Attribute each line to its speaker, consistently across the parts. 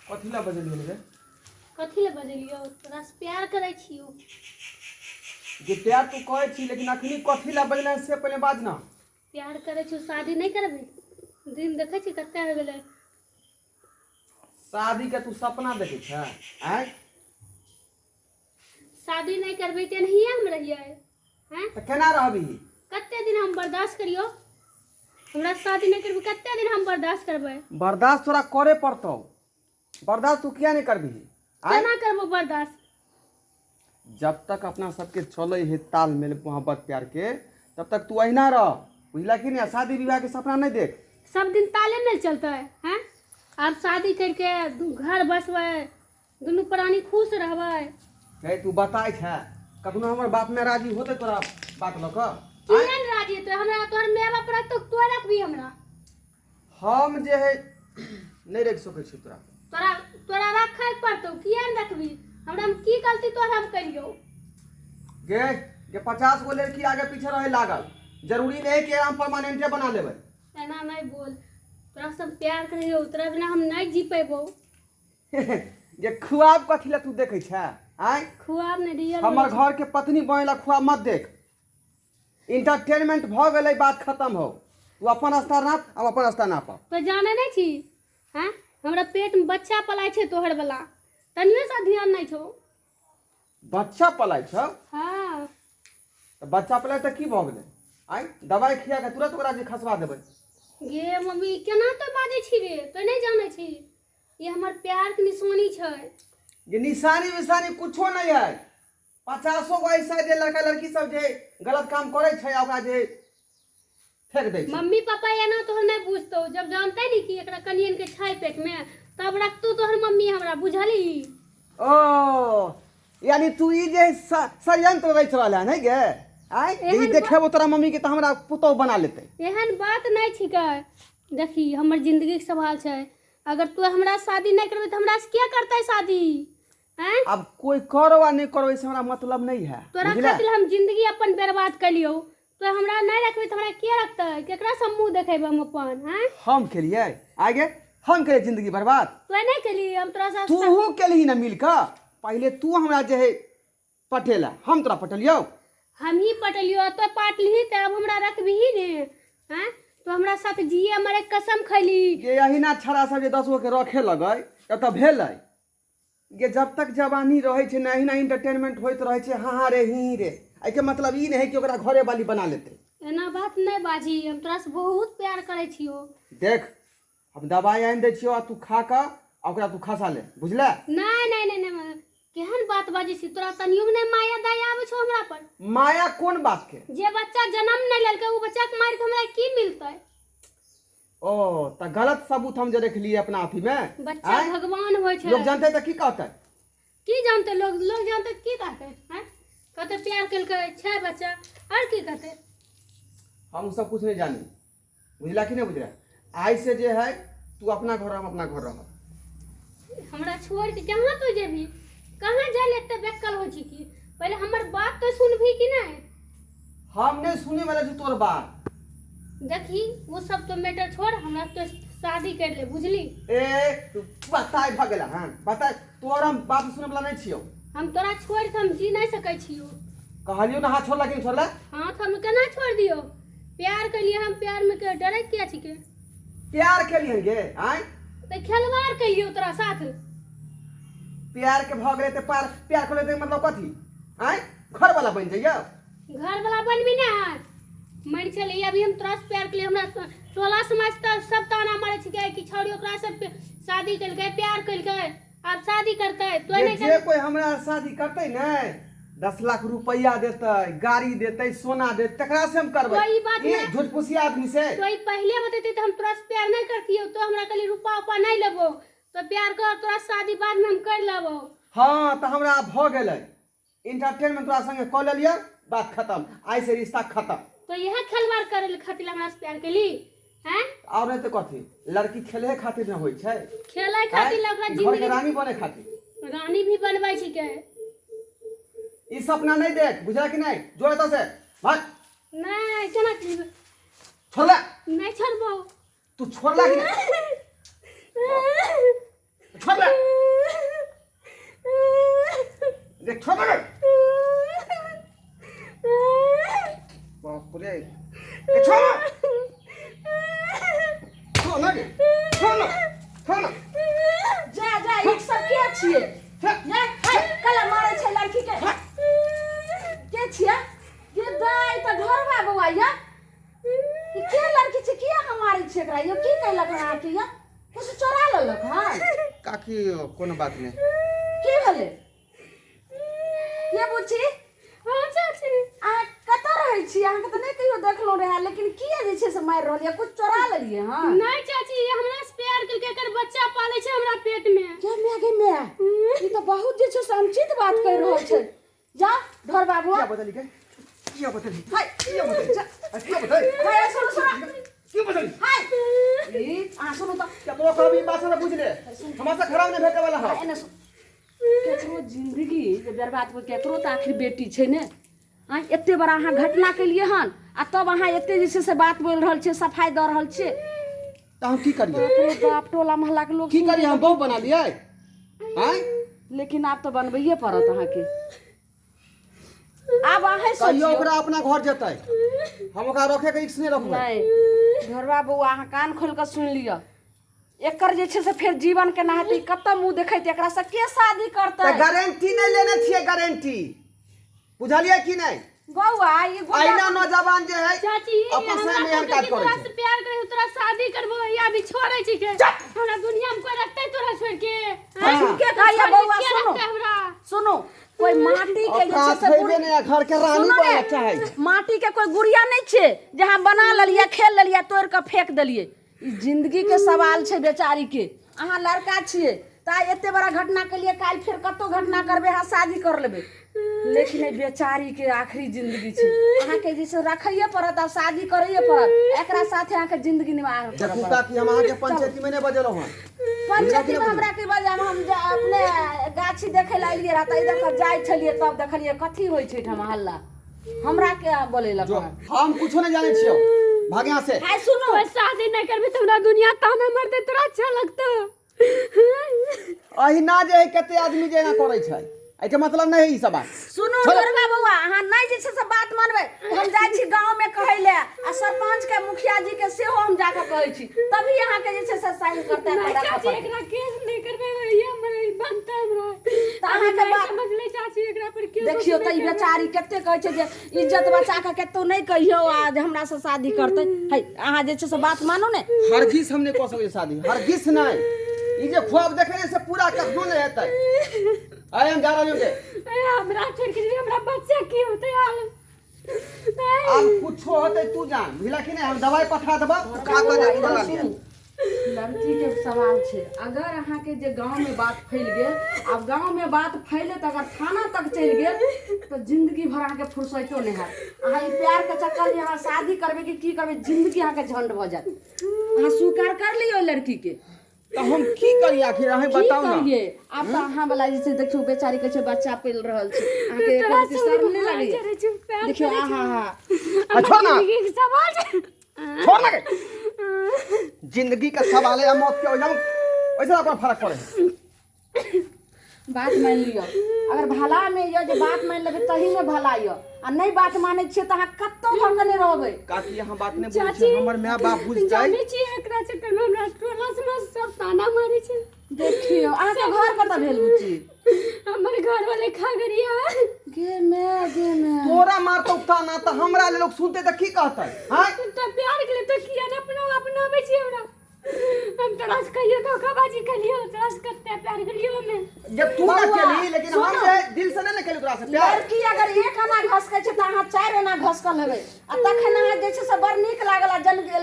Speaker 1: कथी ला बजलियै रे?
Speaker 2: कथी ला बजलियो? तोरा से प्यार करे छियो।
Speaker 1: जे प्यार तू कहै छी, लेकिन अखनी कथी ला बजलै से पहले बाज ना।
Speaker 2: प्यार करे छियो, शादी नहीं करबे? दिन देखे छी कते हो गेले।
Speaker 1: शादी के तू सपना देखै छै? आय
Speaker 2: शादी नहीं करबे ते नहीं हम रहिए हैं?
Speaker 1: त केना रहबी?
Speaker 2: कते दिन हम बर्दाश्त करियो? हमरा शादी नहीं करबे कते दिन हम बर्दाश्त करबे?
Speaker 1: बर्दाश्त तोरा करे पड़तौ। बर्दाश्त तू किया नहीं करबी?
Speaker 2: केना करबो बर्दाश्त?
Speaker 1: जब तक अपना सबके चले है तालमेल मोहब्बत प्यार के, तब तक तू अहिना रह। बुझला कि नहीं? शादी विवाह के सपना नहीं देख।
Speaker 2: सब दिन ताले में चलता है? अब शादी करके घर बसवे, दोनों प्राणी खुश रहवे।
Speaker 1: हे तू बताई छै कखनो हमर बाप में राजी होते तोरा बात ल क?
Speaker 2: केहन राजी तो हमरा तोहर माय बाप रख तो तू रखबी हमरा?
Speaker 1: हम जे है नहीं रख सकै छी तोरा।
Speaker 2: तोरा तोरा रखे पड़तो, किया न रखबी? हमरा में की गलती तोहर हम करियो?
Speaker 1: गे 50 गो लड़की आगे पीछे रहे लागल, जरूरी नहीं कि हम परमानेंटे बना लेबै।
Speaker 2: एना नहीं बोल, तोरा सब प्यार करियो, तोरा बिना हम नहीं जी पेबो।
Speaker 1: ये खुआब कथी ला तू देखै छै? आय
Speaker 2: खुआब नहीं दिया।
Speaker 1: हमर घर के पत्नी बनेला खुआब मत देख। इंटरटेनमेंट भ गेलै, बात खत्म हो। तू अपन स्तर नाप, हम अपन स्तर नाप।
Speaker 2: तो जाने नहीं छी हैं? हमरा पेट में बच्चा पलाय छै तोहर वाला, तनियो सा ध्यान नहीं छो।
Speaker 1: बच्चा पलाय छौ?
Speaker 2: हां
Speaker 1: तो बच्चा पलाय त की भ गेलै? आय दवाई खिया के तुरंत ओकरा जे खसवा देबै।
Speaker 2: गे मम्मी केना तो बाजे छी रे? तो नहीं जाने छी ये हमर प्यार के निशानी छै।
Speaker 1: ये निशानी विशानी कुछो नहीं है। 50 गो ऐसा जे लड़का लड़की सब जे गलत काम करे छै, ओकरा जे फेंक दे छै।
Speaker 2: मम्मी पापा एना तो नहीं बुझतो, जब जानते नहीं कि एकरा कनियन के छै पेट में, तब रखतू तोहर मम्मी हमरा, बुझली?
Speaker 1: ओ यानी तू ई जे षड्यंत्र रच रहला नहीं गे? आय ई देखेबो तोरा मम्मी के त हमरा पुतौ बना लेतै।
Speaker 2: एहन बात नहीं छिकै। देखी हमर जिंदगी के सवाल छै, अगर तू हमरा शादी नहीं करबे त हमरा से क्या करतै शादी? हैं?
Speaker 1: अब कोई करो या नहीं करो इससे हमरा मतलब नहीं है।
Speaker 2: तोरा खातिर हम जिंदगी अपन बर्बाद कलियो, तो हमरा नहीं रखबे त हमरा के रखतै? केकरा से मुंह देखेब हम अपन? हैं?
Speaker 1: हम केलिए आगे? हम केलिए जिंदगी बर्बाद?
Speaker 2: तू नहीं केली, हम तोरा से
Speaker 1: तू केलही ना मिल क। पहले तू हमरा जे है पटेला, हम तोरा पटलियो।
Speaker 2: हम ही पटलियो, तो पाटली त अब हमरा रखबी ही ने? हैं? तो हमरा साथ जिए मरे कसम खैली।
Speaker 1: ये अहिना छड़ा सब जे 10 गो के रखे लगै त भेलै। ये जब तक जवानी रहे छै ना, अहिना एंटरटेनमेंट होइत रहे छै, हाँ रे ही रे। आई के मतलब ई नहीं है कि ओकरा घरे वाली बना लेते।
Speaker 2: एना बात नहीं बाजी, हम तोरा से बहुत प्यार करे छियो।
Speaker 1: देख हम दवाई आनि दै छियो, तू खा क ओकरा तू खसा ले, बुझले?
Speaker 2: नहीं नहीं नहीं नहीं, केहन बात बाजी छी? तोरा तनियो ने माया दया आवे छो हमरा पर?
Speaker 1: माया कोन बात के?
Speaker 2: जे बच्चा जन्म नहीं लेलकै उ बच्चा के मार के हमरा की मिलतै?
Speaker 1: ओ त गलत सबूत हम जे रखलिए अपना अथी में।
Speaker 2: बच्चा भगवान होय छै।
Speaker 1: लोग जानते त की कहते?
Speaker 2: की जानते लोग? लोग जानते की कहते हैं? कहते प्यार केलकै छै बच्चा, और की कहते?
Speaker 1: हम सब कुछ नहीं जानी, बुझला कि नहीं बुझला? आज से जे है तू अपना घर, हम अपना घर रह।
Speaker 2: हमरा छोड़ के कहां तू जेबी? कहां जा लेते बेकल हो छी की? पहले हमर बात तो सुनबी कि नहीं?
Speaker 1: हम नहीं सुने वाला छी तोर बात।
Speaker 2: देखी वो सब तो मैटर छोड़, हमरा तो शादी कर ले, बुझली?
Speaker 1: ए तू बताई भ गेला। हां बता, तोर हम बात सुने वाला नहीं छियो।
Speaker 2: हम तोरा छोड़ के हम जी नहीं सकै छियो।
Speaker 1: कहलियो ना हाथ छोड़ लगिन छोड़ला।
Speaker 2: हाथ हम केना छोड़ दियो? प्यार के लिए हम प्यार में के डरे क्या छी के?
Speaker 1: प्यार के लिए गे आय
Speaker 2: तो खिलवाड़ कहियो तोरा साथ।
Speaker 1: प्यार के भ गेले त प्यार करे के मतलब कथी? आय घर वाला बन जइयो।
Speaker 2: घर वाला बनबी ना मर चली। अभी हम तोरा से प्यार के लिए हमरा 16 समझता सब ताना मारे छिके कि छोड़ी ओकरा से शादी करके प्यार करके अब शादी करते तो नहीं
Speaker 1: जे कोई हमरा शादी करते न 10 लाख रुपया देते, गाड़ी देते, सोना देते, तकरा से हम करबै।
Speaker 2: कोई बात
Speaker 1: ये झूठपुसिया आदमी से
Speaker 2: तो ई पहले बतेती तो हम तोरा से प्यार नहीं करतियो, तो हमरा कली रुपा उपा नहीं लेबो, तो प्यार कर तोरा शादी बाद में हम कर लेबो।
Speaker 1: हां त हमरा भ गेलै इंटरटेनमेंट तोरा संगे क लेलियो, बात खत्म। आज से रिश्ता खत्म।
Speaker 2: तो यह खलवाड़ करे खातिर हमरा से प्यार केली हैं?
Speaker 1: और नहीं तो कथी? लड़की खेले खातिर न होई छै,
Speaker 2: खेले खातिर ओकरा
Speaker 1: घर
Speaker 2: जिंदगी
Speaker 1: के रानी बने खातिर।
Speaker 2: रानी भी बनबै छिके।
Speaker 1: ई सपना नहीं देख, बुझा कि नहीं? जो एतऽ से भाग,
Speaker 2: नहीं केना
Speaker 1: छोड़ला।
Speaker 2: नहीं छोड़बो।
Speaker 1: तू छोड़ला कि नहीं? छोड़ला। देख छोड़ ना। बाप रे। ए छोड़ ना। छोड़ ना। छोड़ ना। छोड़ ना।
Speaker 3: जा एक सब के छिए जा कला मारे छै लड़की के छिए ये दाई त घरवा बौआ या ई के लड़की छै किया हमारे छै एकरा यो की कहलक रहा के या कुछ चोरा लेलक हां
Speaker 1: काकी कोनो बात नहीं।
Speaker 3: की भेले ये बुची
Speaker 2: हां चाची
Speaker 3: आ कत रहै छी अहाँ के त नहीं कहियो देखलो रहा लेकिन किया जे छै से मार रहल या कुछ चोरा लेलिए हां
Speaker 2: नहीं चाची ये हमरा से प्यार करके कर बच्चा पाले छै हमरा पेट में।
Speaker 3: क्या मैं ई त बहुत जे छै संचित बात कह रहल छै जा घर बाबू
Speaker 1: क्या बदली के? क्या बदली?
Speaker 3: हाय
Speaker 1: क्या बदली? क्या बदली?
Speaker 3: हाय सुनो
Speaker 1: क्यों बदली?
Speaker 3: हाय ई आ सुनो त
Speaker 1: क्या तो कभी बात से बुझ ले? हमारा खराब नहीं भेटे वाला है।
Speaker 3: एने केकरो जिंदगी के बर्बाद हो केकरो त आखिर बेटी छै ने आ एते बड़ा अहाँ घटना के लिए हन आ तब अहाँ एते जे छै से बात बोल रहल छै सफाई द रहल छै
Speaker 1: तो हम की करिए?
Speaker 3: बाप रे बाप टोला मोहल्ला के लोग
Speaker 1: की करिए? हम बहू बना लिए हैं?
Speaker 3: लेकिन आप तो बनबैये पड़त अहाँ के अब अहाँ
Speaker 1: कहियो
Speaker 3: सोचियो
Speaker 1: ओकरा अपना घर जेतै, हम ओकरा रखे के रिस्क नहीं रखबै।
Speaker 3: नहीं घरवा बउआ अहाँ कान खोल के सुन लिअ एकर जे छै से फिर जीवन के नाते कत मुंह देखैत एकरा से के शादी करतै
Speaker 1: गारंटी नहीं लेने छिए, गारंटी बुझलिए कि नहीं?
Speaker 3: बउआ ई
Speaker 1: आइना नौजवान जे है
Speaker 2: चाची
Speaker 1: अपन से मेहन काज करे
Speaker 2: तोरा
Speaker 1: छै।
Speaker 2: से प्यार करे तोरा शादी करबो या भी छोड़े छी के हमरा दुनिया में कोई रखते तोरा छोड़ के
Speaker 1: हाँ।
Speaker 3: के कहैया बउआ
Speaker 2: के
Speaker 3: सुनो
Speaker 2: रखते हमरा
Speaker 3: सुनो कोई माटी के जे छै
Speaker 1: औकात
Speaker 3: से
Speaker 1: हेबे नहीं, घर के रानी
Speaker 3: सुनो
Speaker 1: बने
Speaker 3: ने,
Speaker 1: चाहे।
Speaker 3: माटी के कोई गुड़िया नहीं छे जहां बना लेलिए खेल लेलिए तोड़ के फेंक देलिए ई जिंदगी के सवाल छै बेचारी के अहाँ लड़का छिए ता एते बड़ा घटना के लिए काल फिर कतो घटना करबे हाँ शादी कर लेबे लेकिन ए बेचारी के आखिरी जिंदगी छै अहाँ के जैसे रखैये पड़त आ शादी करैये पड़त एकरा साथे अहाँ के जिंदगी निवाह
Speaker 1: देखू काकी हम अहाँ के पंचायती में नहीं बजेलो हन।
Speaker 3: पंचायती में हमरा के बजा हम अपने गाछी देखे ला एलिए रहा त इधर जाय छलिए तब देखलिए कथी होय छै ठम हल्ला हमरा के बोलेलक
Speaker 1: जो हम कुछो नहीं जाने छियो, भाग यहाँ से।
Speaker 3: हाय सुनो
Speaker 2: कोई शादी नहीं करबे तो हमरा दुनिया ताना मार दे तोरा अच्छा लगता
Speaker 1: अहिना जे है कते आदमी जे ना करे छै, एके मतलब नहीं है ई सब बात।
Speaker 3: सुनो दुर्गा बउआ अहाँ नहीं जे छै से बात मानबे हम जाय छी गांव में कहै ले आ सरपंच के मुखिया जी के सेहो हम जाके कहै छी तभी अहाँ के जे छै से साइन करते
Speaker 2: नहीं
Speaker 3: पड़ा
Speaker 2: चाची एकरा केस नहीं करबे ये हमरे बनता हमरा
Speaker 3: त अहाँ के बात
Speaker 2: समझ ले चाची एकरा पर केस
Speaker 3: देखियो त ई बेचारी कते कहै छै जे इज्जत बचा के केतो नहीं कहियो आज हमरा से शादी करते है अहाँ जे छै से बात मानो ने
Speaker 1: हरगिज हम नहीं कह सके शादी, हरगिज नहीं। ई जे ख्वाब देखने से पूरा कखनो नहीं हेतै। आय हम जा रहे होंगे।
Speaker 2: हमरा छोड़ के हमरा बच्चा की होते हाल
Speaker 1: अब कुछो होते तू जान, बुझला कि नहीं? हम दवाई पठा देबा, तू का कर बना लिया।
Speaker 3: लड़की के सवाल छै अगर अहाँ के जे गांव में बात फैल गेल अब गांव में बात फैले त अगर थाना तक चल गेल तो जिंदगी भर अहाँ के फुर्सतो नहीं है अहाँ ई प्यार के चक्कर में अहाँ शादी करबे कि करबे जिंदगी अहाँ के झंड भ जात अहाँ स्वीकार कर लियो लड़की के
Speaker 1: तो हम की करी आखिर अहें बताओ ना।
Speaker 3: करिए अब तो अहाँ वाला जैसे देखियो बेचारी के छै बच्चा पेल रहल छै अहाँ के एकर शर्म नहीं लागे देखियो आहा
Speaker 1: अच्छा ना
Speaker 2: सवाल
Speaker 1: छोड़ ना के। जिंदगी का सवाल है या मौत के वैसे अपन फर्क पड़े।
Speaker 3: बात मान लियो अगर भला में यो जे बात मान लेबे तही में भला यो आ नहीं बात माने छिए त अहाँ कत्तो भंगने रहबे
Speaker 1: काकी यहाँ बात नहीं बोले छै, हमर माय बाप बुझ जाए।
Speaker 2: जाने छी एकरा चक्कर में हमरा टोला समाज सब ताना मारे छै।
Speaker 3: देखियो अहाँ के घर कत भेल बुची
Speaker 2: हमर घर वाले खगड़िया
Speaker 3: गे मैं
Speaker 1: तोरा मार तो ताना तो हमरा ले लोग सुनते तो की कहते हैं?
Speaker 2: तो प्यार के लिए तो किया ना अपना में छी हमरा हम तोरा से कहियो धोखाबाजी करियो तोरा से कते प्यार करियो में
Speaker 1: जब तू ना केली लेकिन हम
Speaker 3: सुनो।
Speaker 1: जे दिल से नहीं केली तोरा से प्यार।
Speaker 3: लड़की अगर एक आना घसके छै त अहाँ चार आना घसकल हेबै आ तखन अहाँ जे छै से बड़ नीक लागल आ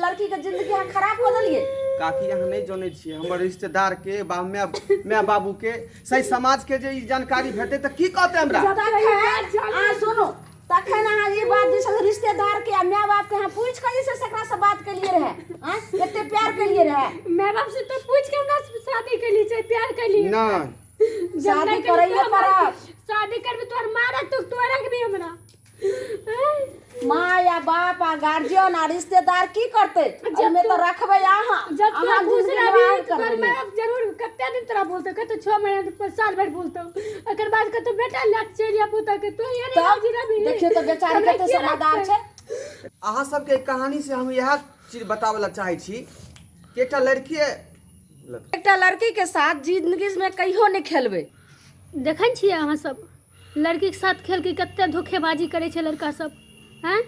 Speaker 3: लड़की के जिंदगी अहाँ खराब कर देलिए
Speaker 1: काकी यहाँ नहीं जाने छिए हमर रिश्तेदार के मैं बाबू के सही समाज के जे ई जानकारी भेटे तो की कहते हमरा?
Speaker 3: आ सुनो तखन अहाँ ई बात जे छै रिश्तेदार के आ माय बाप के अहाँ पूछ के जे छै से एकरा से बात के लिए रहे हां कते प्यार के लिए रहे
Speaker 2: माय बाप से तो पूछ के हमरा से शादी के लिए छै प्यार के लिए
Speaker 1: नहीं
Speaker 3: शादी करैये पड़त
Speaker 2: शादी करबे तोर मारा तो तोरा के भी हमरा
Speaker 3: माँ या बाप आ गार्जियन आ रिश्तेदार की करते जब तो रखबे यहाँ
Speaker 2: जब तोरा
Speaker 3: अहाँ
Speaker 2: खुश
Speaker 3: जिंदगी
Speaker 2: रहबी
Speaker 3: निर्वाह
Speaker 2: तो तोर
Speaker 3: करबे।
Speaker 2: माँ जरूर कते दिन तोरा बोलतो कते 6 महीना तो साल भर बोलतो एकर बाद कते बेटा लग चलिया पुता के तो ये नहीं राजी रहबी
Speaker 3: देखियो तो बेचारी कते समझदार छै।
Speaker 1: अहाँ सबके कहानी से हम यह चीज बतावे ला चाहे छी कि एकटा लड़की
Speaker 3: एकटा लड़की के साथ जिंदगी में कहियो नहीं खेलबे।
Speaker 2: देखन छियै अहाँ सब लड़की के साथ खेल के कते धोखेबाजी करे छै लड़का सब हैं